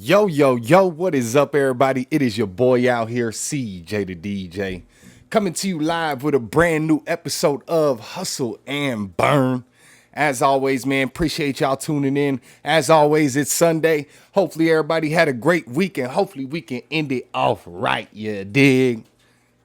Yo, yo, yo, what is up, everybody? It is your boy out here, CJ the DJ, coming to you live with a brand new episode of Hustle and Burn. As always, man, appreciate y'all tuning in. As always, it's Sunday. Hopefully, everybody had a great weekend. Hopefully, we can end it off right, you dig?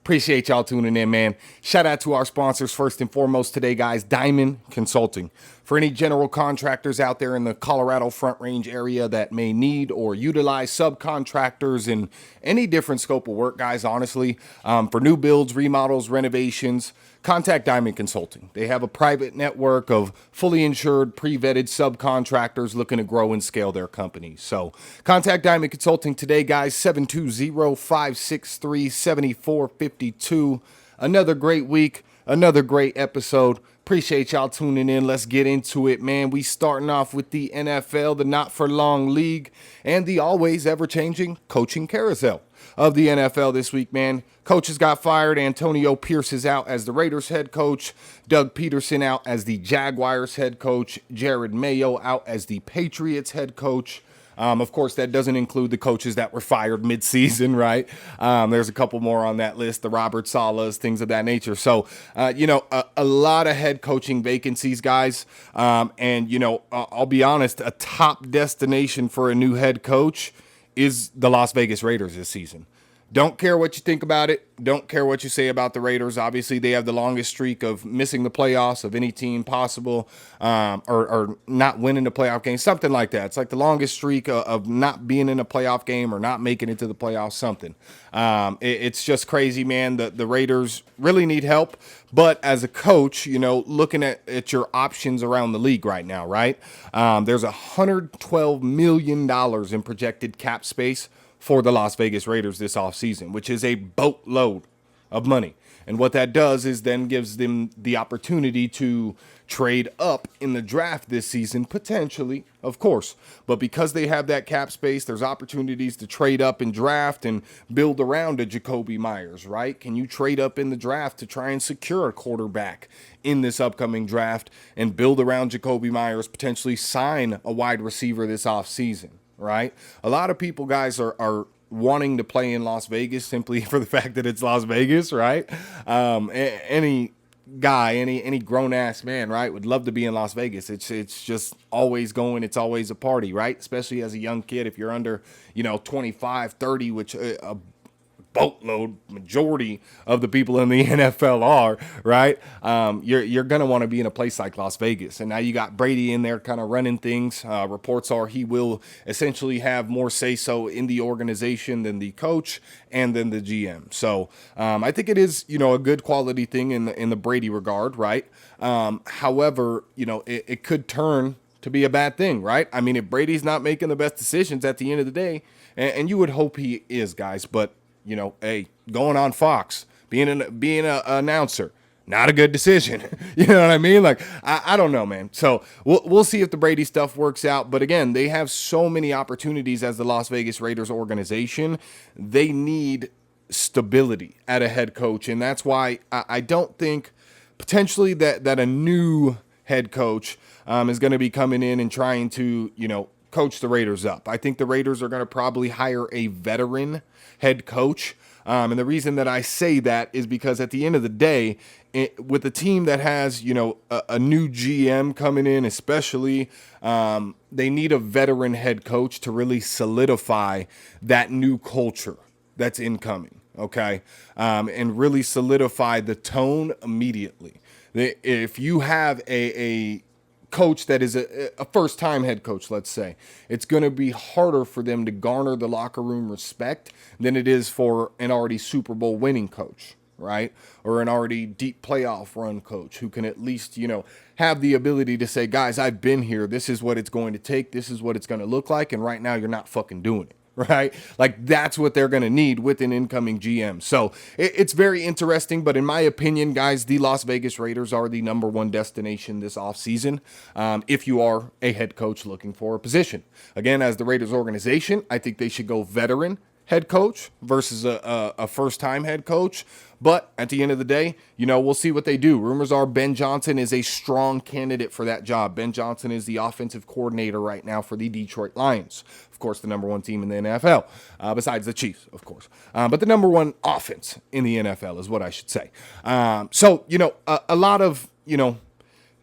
Appreciate y'all tuning in, man. Shout out to our sponsors first and foremost today, guys. Diamond Consulting. For any general contractors out there in the Colorado Front Range area that may need or utilize subcontractors in any different scope of work, guys, honestly, for new builds, remodels, renovations, contact Diamond Consulting. They have a private network of fully insured, pre-vetted subcontractors looking to grow and scale their companies. So contact Diamond Consulting today, guys, 720-563-7452. Another great week, another great episode. Appreciate y'all tuning in. Let's get into it, man. We starting off with the NFL, the not for long league, and the always ever changing coaching carousel of the NFL this week, man. Coaches got fired. Antonio Pierce is out as the Raiders head coach. Doug Peterson out as the Jaguars head coach. Jared Mayo out as the Patriots head coach. Of course, that doesn't include the coaches that were fired midseason, right? There's a couple more on that list, the Robert Salas, things of that nature. So, a lot of head coaching vacancies, guys. I'll be honest, a top destination for a new head coach is the Las Vegas Raiders this season. Don't care what you think about it. Don't care what you say about the Raiders. Obviously, they have the longest streak of missing the playoffs of any team possible, or not winning the playoff game, something like that. It's like the longest streak of not being in a playoff game or not making it to the playoffs, something. It's just crazy, man. The Raiders really need help. But as a coach, looking at your options around the league right now, right? There's $112 million in projected cap space for the Las Vegas Raiders this offseason, which is a boatload of money. And what that does is then gives them the opportunity to trade up in the draft this season, potentially, of course. But because they have that cap space, there's opportunities to trade up in draft and build around a Jacoby Myers, right? Can you trade up in the draft to try and secure a quarterback in this upcoming draft and build around Jacoby Myers, potentially sign a wide receiver this offseason? Right? A lot of people, guys, are wanting to play in Las Vegas simply for the fact that it's Las Vegas, right? Any guy, any grown ass man, right, would love to be in Las Vegas. It's just always going. It's always a party, right? Especially as a young kid, if you're under, 25, 30, which a boatload majority of the people in the NFL are, right? You're gonna want to be in a place like Las Vegas, and now you got Brady in there, kind of running things. Reports are he will essentially have more say so in the organization than the coach and then the GM. So I think it is a good quality thing in the Brady regard, right? However, it could turn to be a bad thing, right? I mean, if Brady's not making the best decisions at the end of the day, and you would hope he is, guys, but hey, going on Fox, being an announcer, not a good decision. You know what I mean? Like, I don't know, man. So we'll see if the Brady stuff works out. But again, they have so many opportunities as the Las Vegas Raiders organization. They need stability at a head coach. And that's why I don't think potentially that a new head coach is going to be coming in and trying to, coach the Raiders up. I think the Raiders are going to probably hire a veteran head coach. And the reason that I say that is because at the end of the day, with a team that has, a new GM coming in, especially, they need a veteran head coach to really solidify that new culture that's incoming. Okay. And really solidify the tone immediately. If you have a coach that is a first-time head coach, let's say, it's going to be harder for them to garner the locker room respect than it is for an already Super Bowl winning coach, right? Or an already deep playoff run coach who can at least, have the ability to say, guys, I've been here. This is what it's going to take. This is what it's going to look like. And right now you're not fucking doing it. Right? Like, that's what they're going to need with an incoming GM. So it's very interesting. But in my opinion, guys, the Las Vegas Raiders are the number one destination this offseason if you are a head coach looking for a position. Again, as the Raiders organization, I think they should go veteran head coach versus a first-time head coach. But at the end of the day, we'll see what they do. Rumors are Ben Johnson is a strong candidate for that job. Ben Johnson is the offensive coordinator right now for the Detroit Lions. Of course, the number one team in the NFL, besides the Chiefs, of course. But the number one offense in the NFL is what I should say. So, a lot of,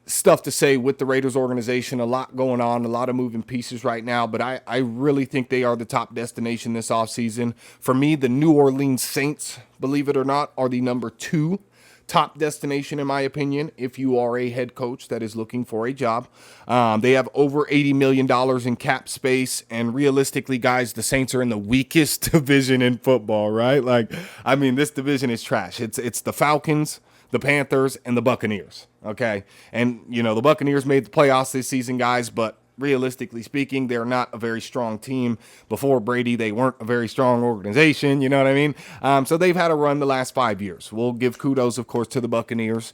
stuff to say with the Raiders organization, a lot going on, a lot of moving pieces right now, but I really think they are the top destination this offseason. For me, the New Orleans Saints, believe it or not, are the number 2 top destination, in my opinion, if you are a head coach that is looking for a job. They have over $80 million in cap space, and realistically, guys, the Saints are in the weakest division in football, right? This division is trash. It's the Falcons, the Panthers, and the Buccaneers, okay? And, the Buccaneers made the playoffs this season, guys, but realistically speaking, they're not a very strong team. Before Brady, they weren't a very strong organization, you know what I mean? So they've had a run the last 5 years. We'll give kudos, of course, to the Buccaneers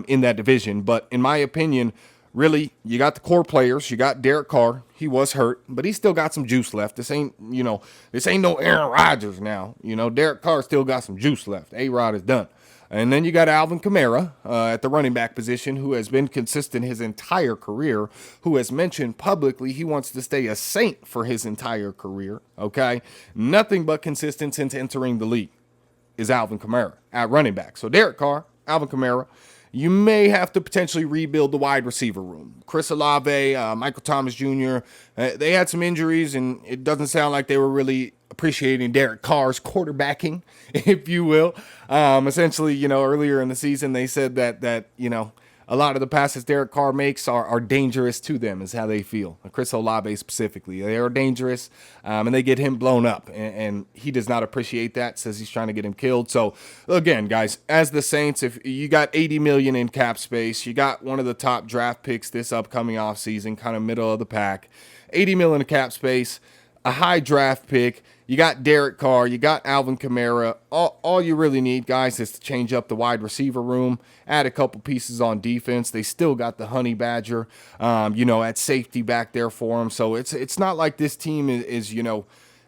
in that division. But in my opinion, really, you got the core players. You got Derek Carr. He was hurt, but he's still got some juice left. This ain't no Aaron Rodgers now. Derek Carr still got some juice left. A-Rod is done. And then you got Alvin Kamara at the running back position, who has been consistent his entire career, who has mentioned publicly he wants to stay a Saint for his entire career, okay? Nothing but consistent since entering the league is Alvin Kamara at running back. So Derek Carr, Alvin Kamara, you may have to potentially rebuild the wide receiver room. Chris Olave, Michael Thomas Jr., they had some injuries, and it doesn't sound like they were really appreciating Derek Carr's quarterbacking, if you will. Essentially, earlier in the season, they said that a lot of the passes Derek Carr makes are dangerous to them, is how they feel. Chris Olave specifically. They are dangerous, and they get him blown up, and he does not appreciate that, says he's trying to get him killed. So, again, guys, as the Saints, if you got $80 million in cap space, you got one of the top draft picks this upcoming offseason, kind of middle of the pack, $80 million in cap space, a high draft pick, you got Derek Carr, you got Alvin Kamara. All you really need, guys, is to change up the wide receiver room, add a couple pieces on defense. They still got the Honey Badger, at safety back there for them. So it's not like this team is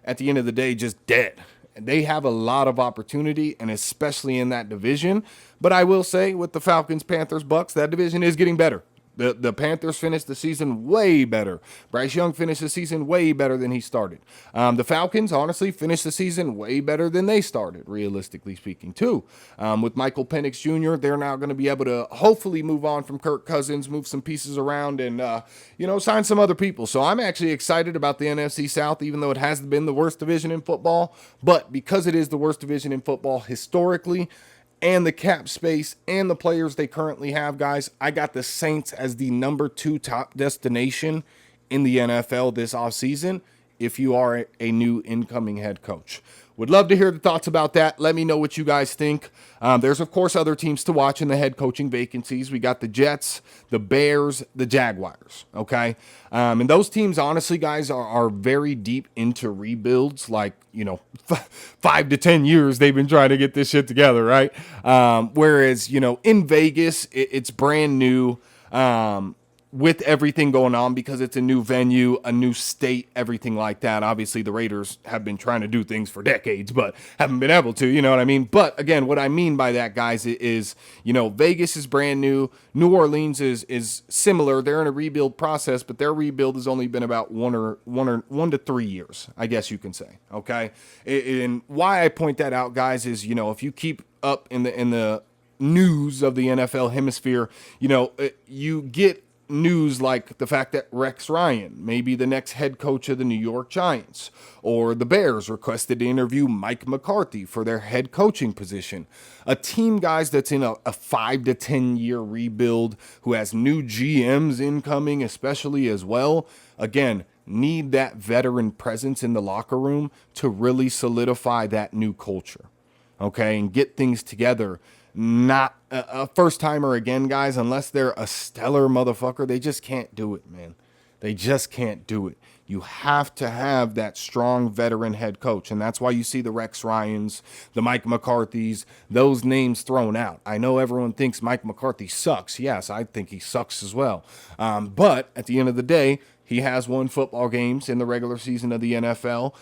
at the end of the day, just dead. They have a lot of opportunity, and especially in that division. But I will say, with the Falcons, Panthers, Bucks, that division is getting better. The Panthers finished the season way better. Bryce Young finished the season way better than he started. The Falcons, honestly, finished the season way better than they started, realistically speaking, too. With Michael Penix Jr., they're now going to be able to hopefully move on from Kirk Cousins, move some pieces around, and, sign some other people. So I'm actually excited about the NFC South, even though it hasn't been the worst division in football. But because it is the worst division in football historically, and the cap space and the players they currently have, guys, I got the Saints as the number 2 top destination in the NFL this offseason if you are a new incoming head coach. Would love to hear the thoughts about that. Let me know what you guys think. There's, of course, other teams to watch in the head coaching vacancies. We got the Jets, the Bears, the Jaguars, okay? And those teams, honestly, guys, are very deep into rebuilds. 5 to 10 years they've been trying to get this shit together, right? Whereas, in Vegas, it's brand new. With everything going on, because it's a new venue, a new state, everything like that. Obviously, the Raiders have been trying to do things for decades, but haven't been able to, you know what I mean? But again, what I mean by that, guys, is, Vegas is brand new. New Orleans is similar. They're in a rebuild process, but their rebuild has only been about 1 to 3 years, I guess you can say. Okay. And why I point that out, guys, is, if you keep up in the news of the NFL hemisphere, you get news like the fact that Rex Ryan may be the next head coach of the New York Giants, or the Bears requested to interview Mike McCarthy for their head coaching position. A team, guys, that's in a 5 to 10 year rebuild, who has new GMs incoming especially as well, again, need that veteran presence in the locker room to really solidify that new culture, okay, and get things together. Not a first-timer again, guys, unless they're a stellar motherfucker. They just can't do it, man. They just can't do it. You have to have that strong veteran head coach, and that's why you see the Rex Ryans, the Mike McCarthys, those names thrown out. I know everyone thinks Mike McCarthy sucks. Yes, I think he sucks as well. But at the end of the day, he has won football games in the regular season of the NFL,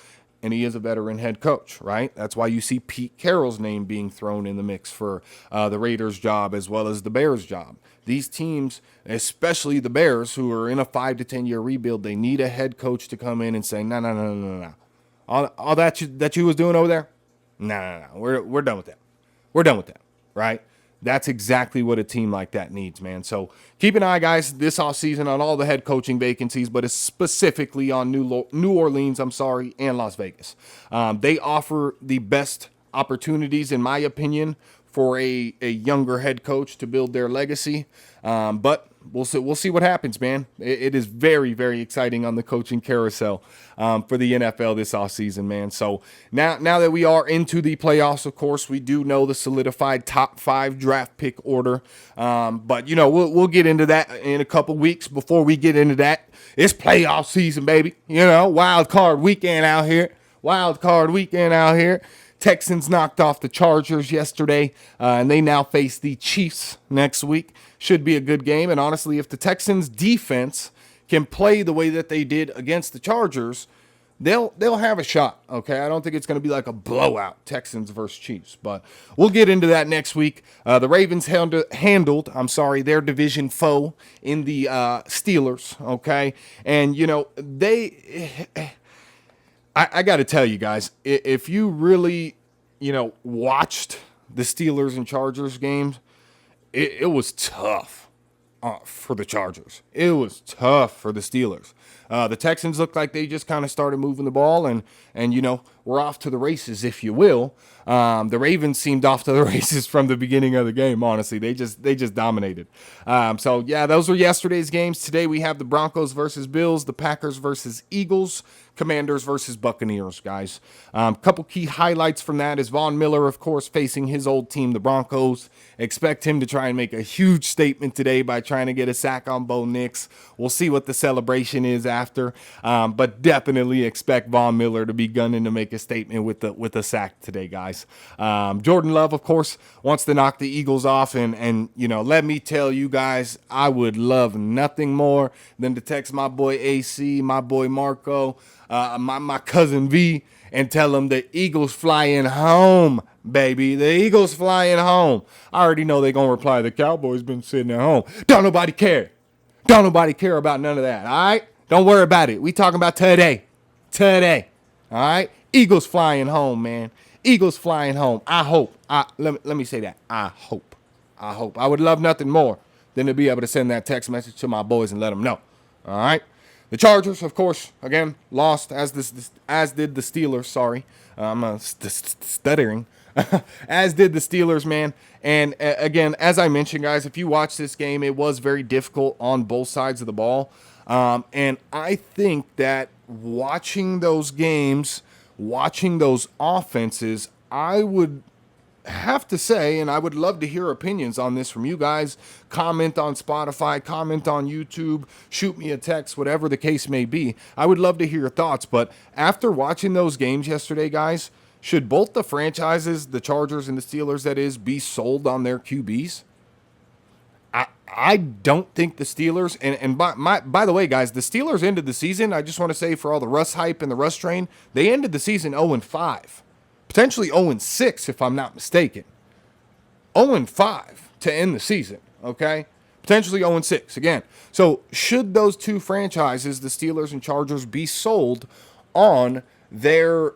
and he is a veteran head coach, right? That's why you see Pete Carroll's name being thrown in the mix for the Raiders' job as well as the Bears' job. These teams, especially the Bears, who are in a 5 to 10 year rebuild, they need a head coach to come in and say, no, no, no, no, no. All that you was doing over there, no. We're done with that. We're done with that, right? That's exactly what a team like that needs, man. So keep an eye, guys, this offseason on all the head coaching vacancies, but specifically on New Orleans, and Las Vegas. They offer the best opportunities, in my opinion, for a younger head coach to build their legacy. But we'll see what happens, man. It is very, very exciting on the coaching carousel for the NFL this offseason, man. So now that we are into the playoffs, of course, we do know the solidified top 5 draft pick order. But, we'll get into that in a couple weeks. Before we get into that, it's playoff season, baby. Wild card weekend out here. Texans knocked off the Chargers yesterday, and they now face the Chiefs next week. Should be a good game. And honestly, if the Texans defense can play the way that they did against the Chargers, they'll have a shot. Okay, I don't think it's going to be like a blowout, Texans versus Chiefs, but we'll get into that next week. The Ravens handled their division foe in the Steelers. Okay, and I got to tell you guys, if you really, watched the Steelers and Chargers games, it was tough for the Chargers. It was tough for the Steelers. The Texans looked like they just kind of started moving the ball, and we're off to the races, if you will. The Ravens seemed off to the races from the beginning of the game. Honestly, they just dominated. So yeah, those were yesterday's games. Today we have the Broncos versus Bills, the Packers versus Eagles, Commanders versus Buccaneers, guys. Couple key highlights from that is Von Miller, of course, facing his old team, the Broncos. Expect him to try and make a huge statement today by trying to get a sack on Bo Nix. We'll see what the celebration is after, but definitely expect Von Miller to be gunning to make a statement with a sack today, guys. Jordan Love, of course, wants to knock the Eagles off, and let me tell you guys, I would love nothing more than to text my boy AC, my boy Marco, my cousin V, and tell them the Eagles flying home, baby. The Eagles flying home. I already know they're going to reply, the Cowboys been sitting at home. Don't nobody care. Don't nobody care about none of that, all right? Don't worry about it. We talking about today. Today, all right? Eagles flying home, man. Eagles flying home. I hope. Let me say that. I hope. I would love nothing more than to be able to send that text message to my boys and let them know, all right? The Chargers, of course, again, lost, as did the Steelers. Sorry, I'm stuttering. As did the Steelers, man. And again, as I mentioned, guys, if you watch this game, it was very difficult on both sides of the ball. And I think that watching those games, watching those offenses, I would have to say, and I would love to hear opinions on this from you guys. Comment on Spotify, comment on YouTube, shoot me a text, whatever the case may be. I would love to hear your thoughts. But after watching those games yesterday, guys, should both the franchises, the Chargers and the Steelers, that is, be sold on their QBs? I don't think the Steelers, and by the way, guys, the Steelers ended the season, I just want to say, for all the Russ hype and the Russ train, they ended the season 0-5. Potentially 0-6, if I'm not mistaken. 0-5 to end the season, okay? Potentially 0-6 again. So should those two franchises, the Steelers and Chargers, be sold on their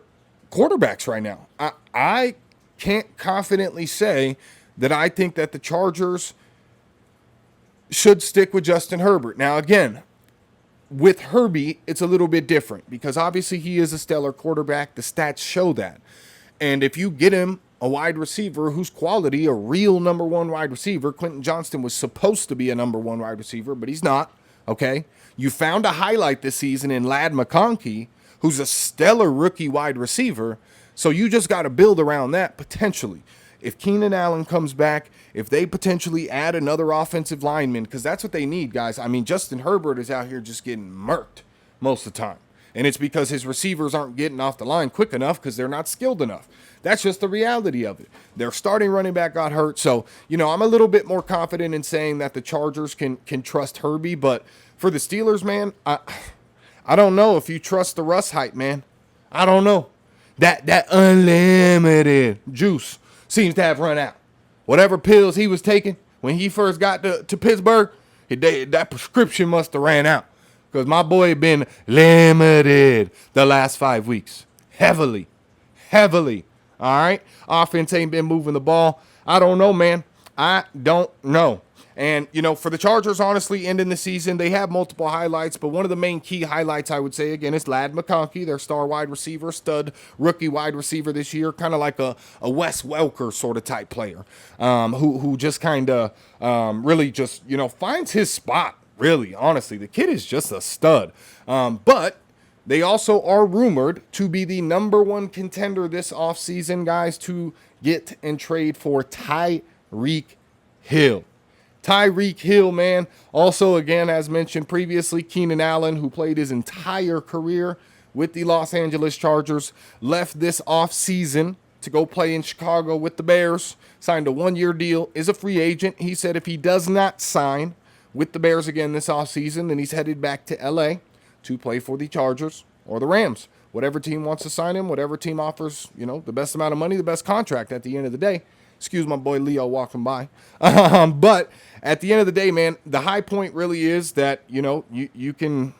quarterbacks right now? I can't confidently say that I think that the Chargers should stick with Justin Herbert. Now, again, with Herbie, it's a little bit different because obviously he is a stellar quarterback. The stats show that. And if you get him a wide receiver whose quality, a real number one wide receiver, Quentin Johnston was supposed to be a number one wide receiver, but he's not, okay? You found a highlight this season in Ladd McConkey, who's a stellar rookie wide receiver, so you just got to build around that potentially. If Keenan Allen comes back, if they potentially add another offensive lineman, because that's what they need, guys. I mean, Justin Herbert is out here just getting murked most of the time. And it's because his receivers aren't getting off the line quick enough because they're not skilled enough. That's just the reality of it. Their starting running back got hurt. So, I'm a little bit more confident in saying that the Chargers can trust Herbie. But for the Steelers, man, I don't know if you trust the Russ hype, man. I don't know. That unlimited juice seems to have run out. Whatever pills he was taking when he first got to Pittsburgh, that prescription must have ran out. Because my boy had been limited the last 5 weeks. Heavily. All right? Offense ain't been moving the ball. I don't know, man. I don't know. And, for the Chargers, honestly, ending the season, they have multiple highlights, but one of the main key highlights, I would say, again, is Ladd McConkey, their star wide receiver, stud rookie wide receiver this year, kind of like a Wes Welker sort of type player, who just kind of really just, finds his spot, really, honestly. The kid is just a stud. But they also are rumored to be the number one contender this offseason, guys, to get and trade for Tyreek Hill. Tyreek Hill, man. Also, again, as mentioned previously, Keenan Allen, who played his entire career with the Los Angeles Chargers, left this offseason to go play in Chicago with the Bears, signed a 1-year deal, is a free agent. He said if he does not sign with the Bears again this offseason, then he's headed back to LA to play for the Chargers or the Rams. Whatever team wants to sign him, whatever team offers, the best amount of money, the best contract at the end of the day. Excuse my boy Leo walking by. But at the end of the day, man, the high point really is that, you can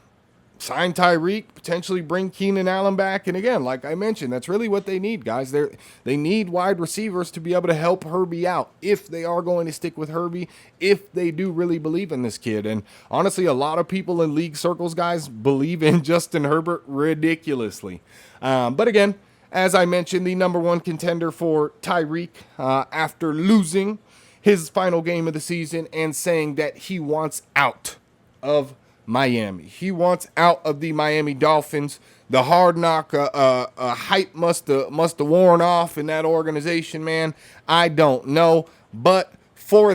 sign Tyreek, potentially bring Keenan Allen back. And again, like I mentioned, that's really what they need, guys. They need wide receivers to be able to help Herbie out if they are going to stick with Herbie, if they do really believe in this kid. And honestly, a lot of people in league circles, guys, believe in Justin Herbert ridiculously. But again, as I mentioned, the number one contender for Tyreek after losing his final game of the season and saying that he wants out of Miami. He wants out of the Miami Dolphins. The hard knock hype must have worn off in that organization, man. I don't know. But for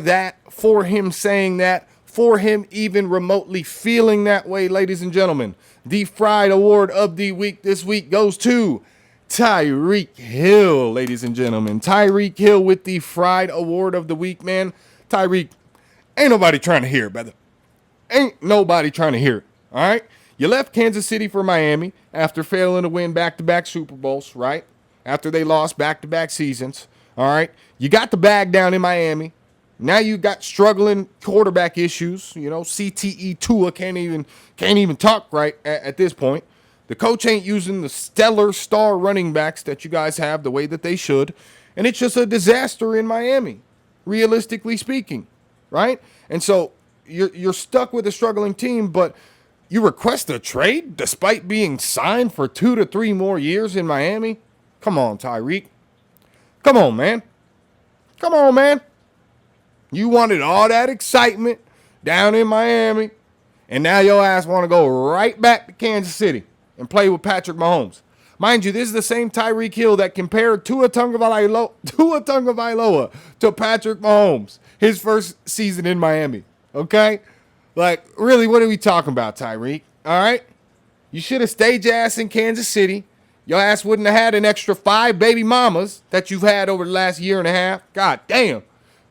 him saying that, for him even remotely feeling that way, ladies and gentlemen, the Fried Award of the week this week goes to Tyreek Hill, ladies and gentlemen. Tyreek Hill with the Fried Award of the week, man. Tyreek, ain't nobody trying to hear it, brother. Ain't nobody trying to hear it, all right? You left Kansas City for Miami after failing to win back-to-back Super Bowls, right? After they lost back-to-back seasons, all right? You got the bag down in Miami. Now you got struggling quarterback issues. CTE Tua can't even talk right at this point. The coach ain't using the stellar star running backs that you guys have the way that they should. And it's just a disaster in Miami, realistically speaking, right? And so you're stuck with a struggling team, but you request a trade despite being signed for 2 to 3 more years in Miami? Come on, Tyreek. Come on, man. You wanted all that excitement down in Miami, and now your ass want to go right back to Kansas City and play with Patrick Mahomes. Mind you, this is the same Tyreek Hill that compared Tua Tagovailoa to Patrick Mahomes his first season in Miami. Okay? Like, really, what are we talking about, Tyreek? All right? You should have stayed your ass in Kansas City. Your ass wouldn't have had an extra 5 baby mamas that you've had over the last year and a half. God damn.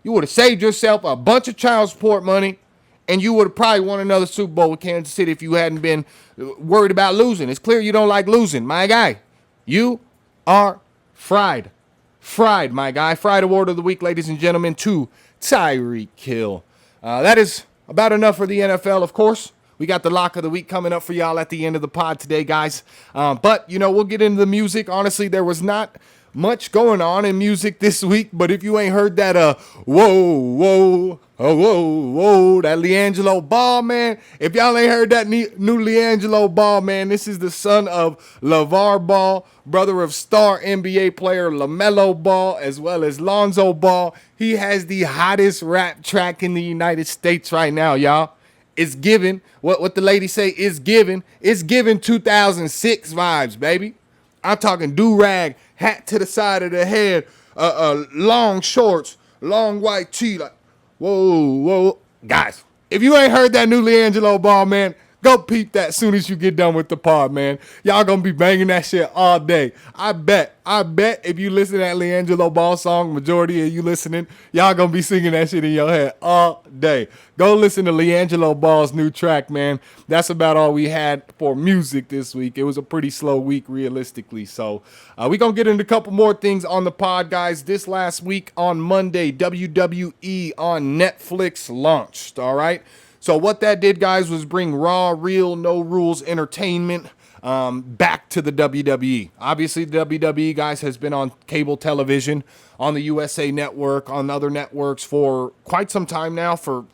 You would have saved yourself a bunch of child support money, and you would have probably won another Super Bowl with Kansas City if you hadn't been worried about losing. It's clear you don't like losing, my guy. You are fried. Fried, my guy. Fried Award of the week, ladies and gentlemen, to Tyreek Hill. That is about enough for the NFL, of course. We got the lock of the week coming up for y'all at the end of the pod today, guys. But, we'll get into the music. Honestly, there was not much going on in music this week, but if you ain't heard that whoa, that Liangelo Ball, man. If y'all ain't heard that new Liangelo Ball, man, this is the son of LeVar Ball, brother of star NBA player LaMelo Ball, as well as Lonzo Ball. He has the hottest rap track in the United States right now, y'all. It's given, what the lady say, it's given 2006 vibes, baby. I'm talking do-rag, hat to the side of the head, long shorts, long white tee, like, whoa. Guys, if you ain't heard that new Liangelo Ball, man, Go peep that as soon as you get done with the pod, man. Y'all gonna be banging that shit all day. I bet if you listen to that Liangelo Ball song, majority of you listening, y'all gonna be singing that shit in your head all day. Go listen to Liangelo Ball's new track, man. That's about all we had for music this week. It was a pretty slow week, realistically. So we gonna get into a couple more things on the pod, guys. This last week on Monday, WWE on Netflix launched, all right? So what that did, guys, was bring raw, real, no rules entertainment back to the WWE. Obviously, the WWE, guys, has been on cable television, on the USA Network, on other networks for quite some time now, for,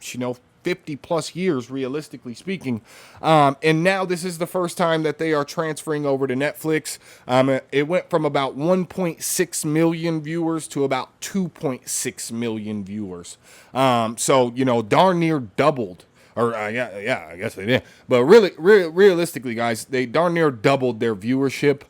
50 plus years, realistically speaking. And now this is the first time that they are transferring over to Netflix. It went from about 1.6 million viewers to about 2.6 million viewers. So, darn near doubled. Or yeah, I guess they did. But really, realistically, guys, they darn near doubled their viewership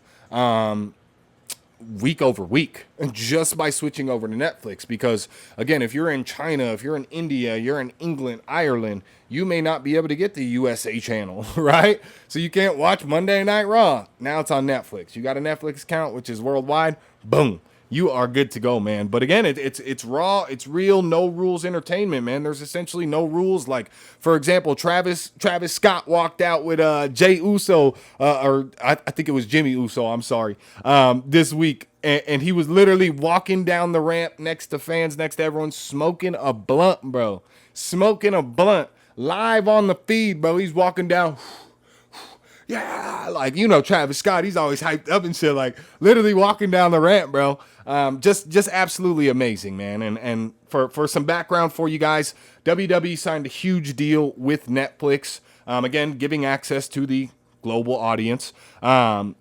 week over week just by switching over to Netflix. Because again, if you're in China, if you're in India, you're in England, Ireland, you may not be able to get the USA channel, right? So you can't watch Monday Night Raw. Now it's on Netflix. You got a Netflix account, which is worldwide. Boom. You are good to go, man. But again, it's raw, it's real, no rules entertainment, man. There's essentially no rules. Like, for example, Travis Scott walked out with Jay Uso, or I think it was Jimmy Uso, I'm sorry, this week. And he was literally walking down the ramp next to fans, next to everyone, smoking a blunt, bro. Smoking a blunt live on the feed, bro. He's walking down. Yeah, like, Travis Scott, he's always hyped up and shit, like literally walking down the ramp, bro. Just absolutely amazing, man. And for some background for you guys, WWE signed a huge deal with Netflix. Again, giving access to the global audience. And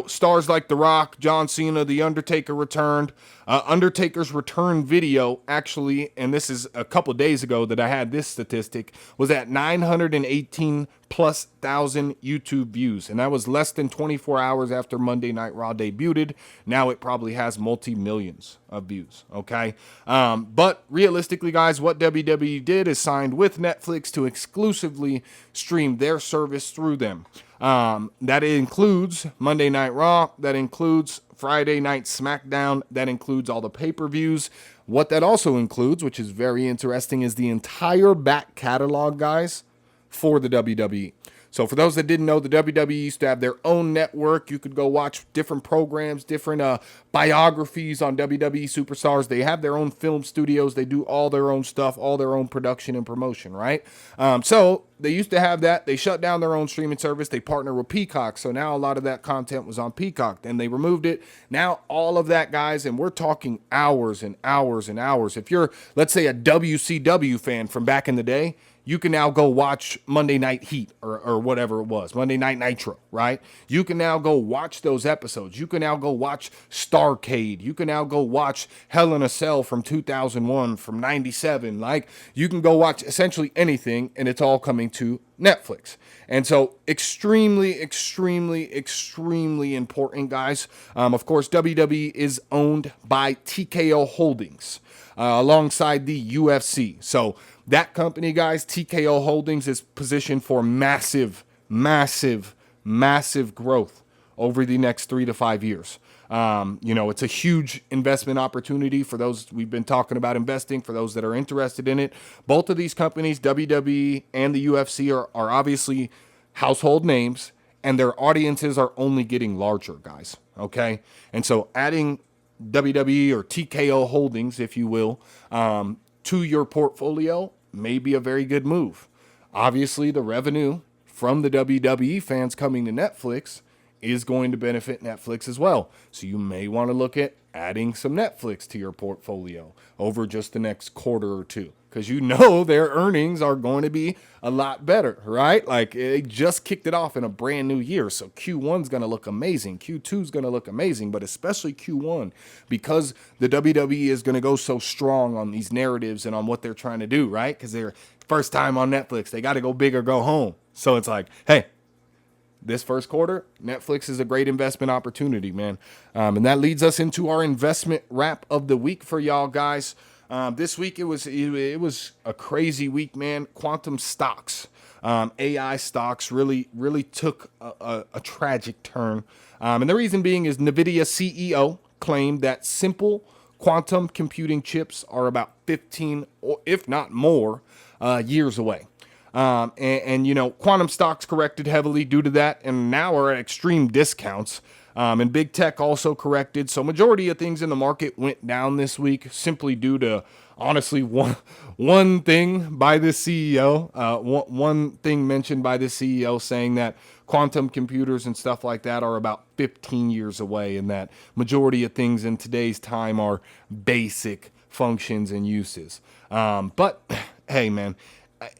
stars like The Rock, John Cena, The Undertaker returned. Undertaker's return video, actually, and this is a couple days ago that I had this statistic, was at 918 plus thousand YouTube views. And that was less than 24 hours after Monday Night Raw debuted. Now it probably has multi-millions of views, okay? But realistically, guys, what WWE did is signed with Netflix to exclusively stream their service through them. That includes Monday Night Raw, that includes Friday Night SmackDown, that includes all the pay-per-views. What that also includes, which is very interesting, is the entire back catalog, guys, for the WWE. So for those that didn't know, the WWE used to have their own network. You could go watch different programs, different biographies on WWE superstars. They have their own film studios. They do all their own stuff, all their own production and promotion, right? So they used to have that. They shut down their own streaming service. They partnered with Peacock. So now a lot of that content was on Peacock. Then they removed it. Now all of that, guys, and we're talking hours and hours and hours. If you're, let's say, a WCW fan from back in the day, you can now go watch Monday Night Heat or whatever it was, Monday Night Nitro, right? You can now go watch those episodes. You can now go watch Starrcade. You can now go watch Hell in a Cell from 2001, from 97. Like, you can go watch essentially anything, and it's all coming to Netflix. And so extremely, extremely, extremely important, guys. Of course, WWE is owned by TKO Holdings alongside the UFC. So that company, guys, TKO Holdings, is positioned for massive, massive, massive growth over the next 3 to 5 years. It's a huge investment opportunity for those we've been talking about investing, for those that are interested in it. Both of these companies, WWE and the UFC, are obviously household names, and their audiences are only getting larger, guys. Okay? And so adding WWE or TKO Holdings, if you will, to your portfolio may be a very good move. Obviously, the revenue from the WWE fans coming to Netflix is going to benefit Netflix as well. So you may want to look at adding some Netflix to your portfolio over just the next quarter or two, because their earnings are going to be a lot better, right? Like, they just kicked it off in a brand new year. So Q1 is going to look amazing. Q2 is going to look amazing, but especially Q1, because the WWE is going to go so strong on these narratives and on what they're trying to do, right? Because they're first time on Netflix. They got to go big or go home. So it's like, hey, this first quarter, Netflix is a great investment opportunity, man. And that leads us into our investment wrap of the week for y'all, guys. This week it was a crazy week, man. Quantum stocks AI stocks really took a tragic turn. And the reason being is NVIDIA CEO claimed that simple quantum computing chips are about 15, or if not more, years away. Quantum stocks corrected heavily due to that, and now are at extreme discounts. And big tech also corrected. So majority of things in the market went down this week simply due to honestly one thing by the CEO, one thing mentioned by the CEO saying that quantum computers and stuff like that are about 15 years away, and that majority of things in today's time are basic functions and uses. But hey, man,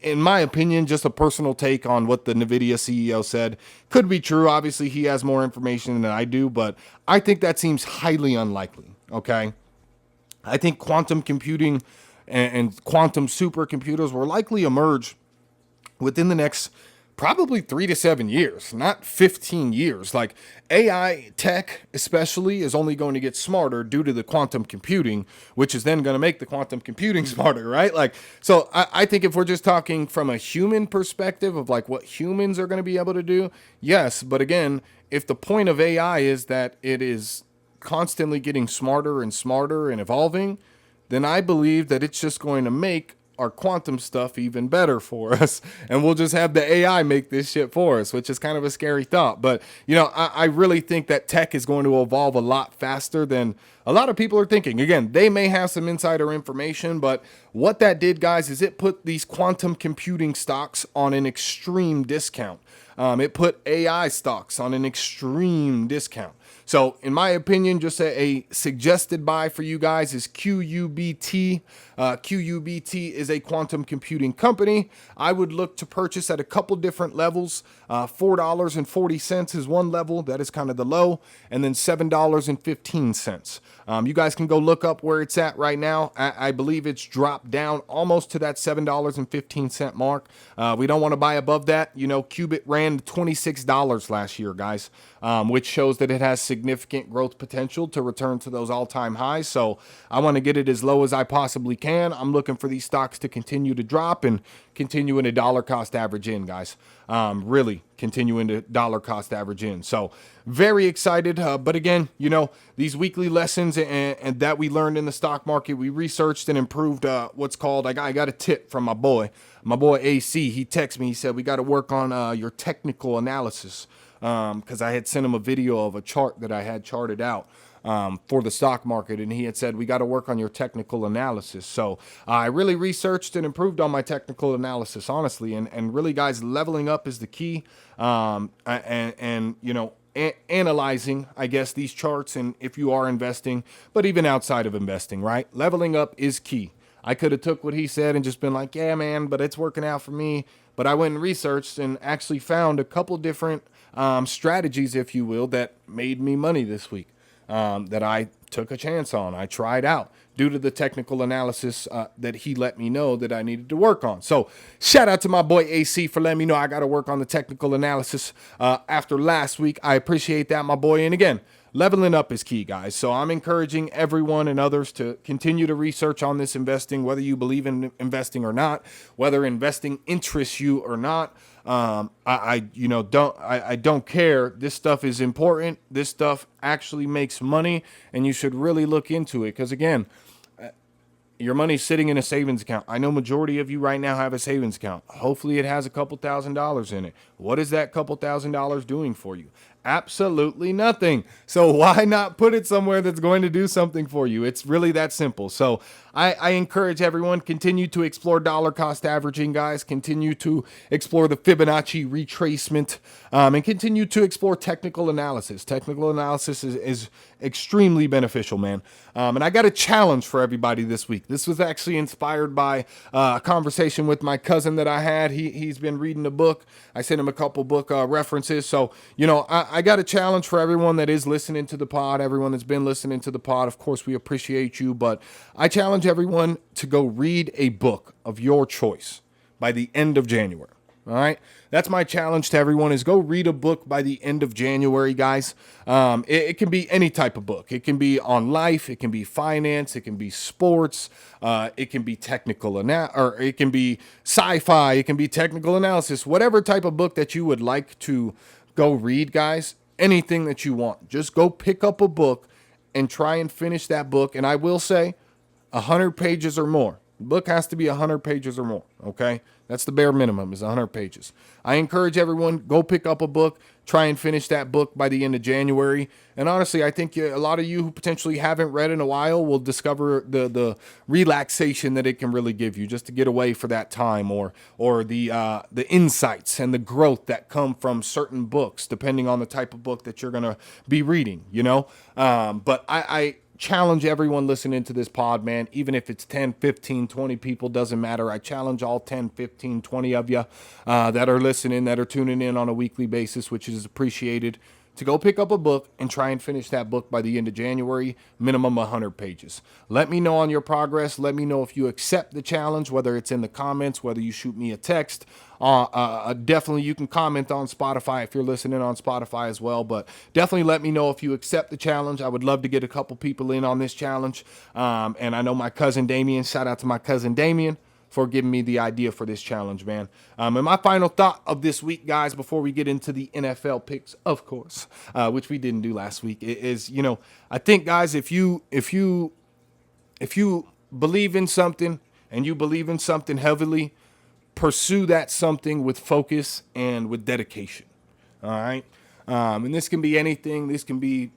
in my opinion, just a personal take on what the NVIDIA CEO said could be true. Obviously, he has more information than I do, but I think that seems highly unlikely. Okay. I think quantum computing and quantum supercomputers will likely emerge within the next probably 3 to 7 years, not 15 years. Like AI tech, especially, is only going to get smarter due to the quantum computing, which is then going to make the quantum computing smarter, right? Like, so I think if we're just talking from a human perspective of like what humans are going to be able to do, yes. But again, if the point of AI is that it is constantly getting smarter and smarter and evolving, then I believe that it's just going to make our quantum stuff even better for us, and we'll just have the AI make this shit for us, which is kind of a scary thought. But I really think that tech is going to evolve a lot faster than a lot of people are thinking. Again, they may have some insider information, but what that did, guys, is it put these quantum computing stocks on an extreme discount. It put AI stocks on an extreme discount. So in my opinion, just a suggested buy for you guys is QUBT. QUBT is a quantum computing company. I would look to purchase at a couple different levels. $4.40 is one level. That is kind of the low. And then $7.15. You guys can go look up where it's at right now. I believe it's dropped down almost to that $7.15 mark. We don't want to buy above that. Qubit ran $26 last year, guys, which shows that it has significant growth potential to return to those all-time highs. So I want to get it as low as I possibly can. I'm looking for these stocks to continue to drop and continuing to dollar cost average in, guys. Really continuing to dollar cost average in. So very excited. But again, these weekly lessons and that we learned in the stock market, we researched and improved what's called, I got a tip from my boy AC. He texted me. He said, we got to work on your technical analysis. Because I had sent him a video of a chart that I had charted out for the stock market, and he had said, we got to work on your technical analysis. So I really researched and improved on my technical analysis, honestly, and really, guys, leveling up is the key. Analyzing, I guess, these charts, and if you are investing, but even outside of investing, right? Leveling up is key. I could have took what he said and just been like, yeah, man, but it's working out for me. But I went and researched and actually found a couple different strategies, if you will, that made me money this week, that I took a chance on. I tried out due to the technical analysis that he let me know that I needed to work on. So shout out to my boy AC for letting me know I got to work on the technical analysis after last week. I appreciate that, my boy. And again, leveling up is key, guys. So I'm encouraging everyone and others to continue to research on this investing, whether you believe in investing or not, whether investing interests you or not. I don't care. This stuff is important. This stuff actually makes money, and you should really look into it. Because again, your money's sitting in a savings account. I know majority of you right now have a savings account. Hopefully it has a couple $1,000s in it. What is that couple $1,000s doing for you? Absolutely nothing. So why not put it somewhere that's going to do something for you? It's really that simple. So I encourage everyone, continue to explore dollar cost averaging, guys. Continue to explore the Fibonacci retracement, and continue to explore technical analysis. Technical analysis is extremely beneficial, man. And I got a challenge for everybody this week. This was actually inspired by a conversation with my cousin that I had. He's been reading a book. I sent him a couple book references. So, I got a challenge for everyone that is listening to the pod, everyone that's been listening to the pod. Of course, we appreciate you, but I challenge everyone to go read a book of your choice by the end of January. All right. That's my challenge to everyone is go read a book by the end of January, guys. It can be any type of book. It can be on life. It can be finance. It can be sports. It can be or it can be sci-fi. It can be technical analysis, whatever type of book that you would like to go read, guys. Anything that you want. Just go pick up a book and try and finish that book. And I will say 100 pages or more. The book has to be 100 pages or more, okay? That's the bare minimum is 100 pages. I encourage everyone, go pick up a book, try and finish that book by the end of January. And honestly, I think a lot of you who potentially haven't read in a while will discover the relaxation that it can really give you just to get away for that time or the insights and the growth that come from certain books, depending on the type of book that you're going to be reading, you know? But I challenge everyone listening to this pod, man, even if it's 10, 15, 20 people, doesn't matter. I challenge all 10, 15, 20 of you that are listening, that are tuning in on a weekly basis, which is appreciated, to go pick up a book and try and finish that book by the end of January, minimum 100 pages. Let me know on your progress. Let me know if you accept the challenge, whether it's in the comments, whether you shoot me a text. Definitely you can comment on Spotify if you're listening on Spotify as well, but definitely let me know if you accept the challenge. I would love to get a couple people in on this challenge. And I know my cousin Damien, shout out to my cousin Damien for giving me the idea for this challenge, man. And my final thought of this week, guys, before we get into the NFL picks, of course, which we didn't do last week, is, I think, guys, if you believe in something and you believe in something heavily, pursue that something with focus and with dedication. All right. And this can be anything. This can be,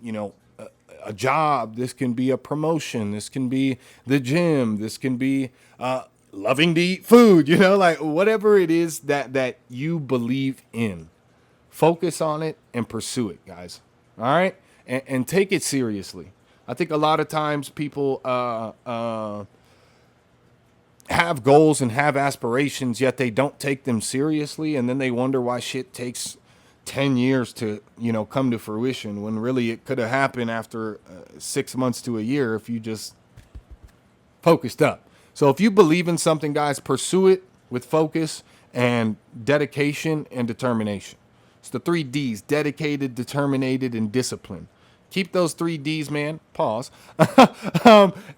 a job. This can be a promotion. This can be the gym. This can be, loving to eat food, like whatever it is that you believe in, focus on it and pursue it, guys. All right. And take it seriously. I think a lot of times people, have goals and have aspirations, yet they don't take them seriously. And then they wonder why shit takes 10 years to, come to fruition when really it could have happened after 6 months to a year if you just focused up. So if you believe in something, guys, pursue it with focus and dedication and determination. It's the 3 Ds: dedicated, determined, and discipline. Keep those 3 Ds, man. Pause.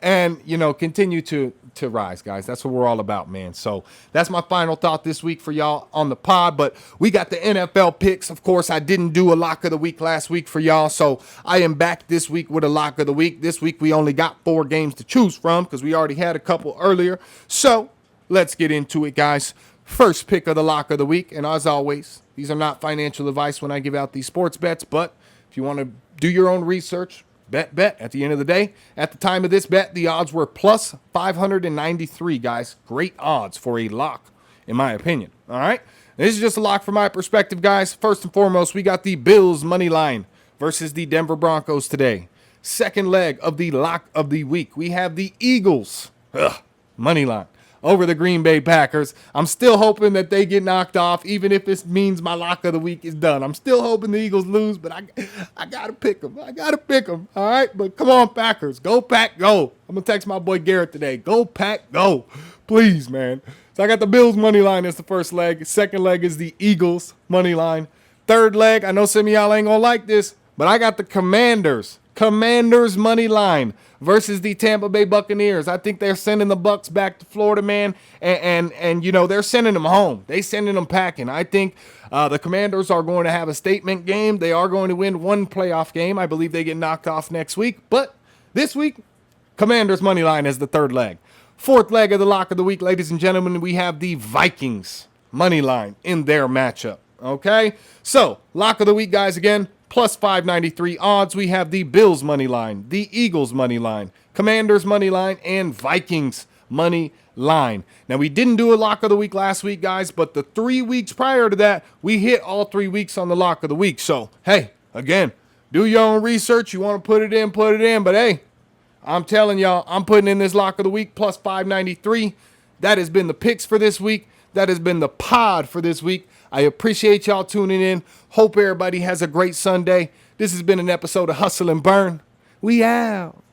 And, continue to rise, guys. That's what we're all about, man. So that's my final thought this week for y'all on the pod. But we got the NFL picks. Of course, I didn't do a lock of the week last week for y'all. So I am back this week with a lock of the week. This week, we only got 4 games to choose from because we already had a couple earlier. So let's get into it, guys. First pick of the lock of the week. And as always, these are not financial advice when I give out these sports bets, but if you want to do your own research, bet. At the end of the day, at the time of this bet, the odds were plus 593, guys. Great odds for a lock, in my opinion. All right. This is just a lock from my perspective, guys. First and foremost, we got the Bills money line versus the Denver Broncos today. Second leg of the lock of the week, we have the Eagles money line over the Green Bay Packers. I'm still hoping that they get knocked off, even if this means my lock of the week is done. I'm still hoping the Eagles lose, but I got to pick them. All right, but come on, Packers. Go, Pack, go. I'm going to text my boy Garrett today. Go, Pack, go. Please, man. So I got the Bills money line as the first leg. Second leg is the Eagles money line. Third leg, I know some of y'all ain't going to like this, but I got the Commanders money line versus the Tampa Bay Buccaneers. I think they're sending the Bucs back to Florida, man, and they're sending them home. They sending them packing. I think the Commanders are going to have a statement game. They are going to win one playoff game. I believe they get knocked off next week, but this week, Commanders money line as the third leg. Fourth leg of the lock of the week, ladies and gentlemen, we have the Vikings money line in their matchup. Okay, so lock of the week, guys, again. Plus 593 odds, we have the Bills money line, the Eagles money line, Commanders money line, and Vikings money line. Now, we didn't do a lock of the week last week, guys, but the 3 weeks prior to that, we hit all 3 weeks on the lock of the week. So, hey, again, do your own research. You want to put it in, But, hey, I'm telling y'all, I'm putting in this lock of the week, plus 593. That has been the picks for this week. That has been the pod for this week. I appreciate y'all tuning in. Hope everybody has a great Sunday. This has been an episode of Hustle and Burn. We out.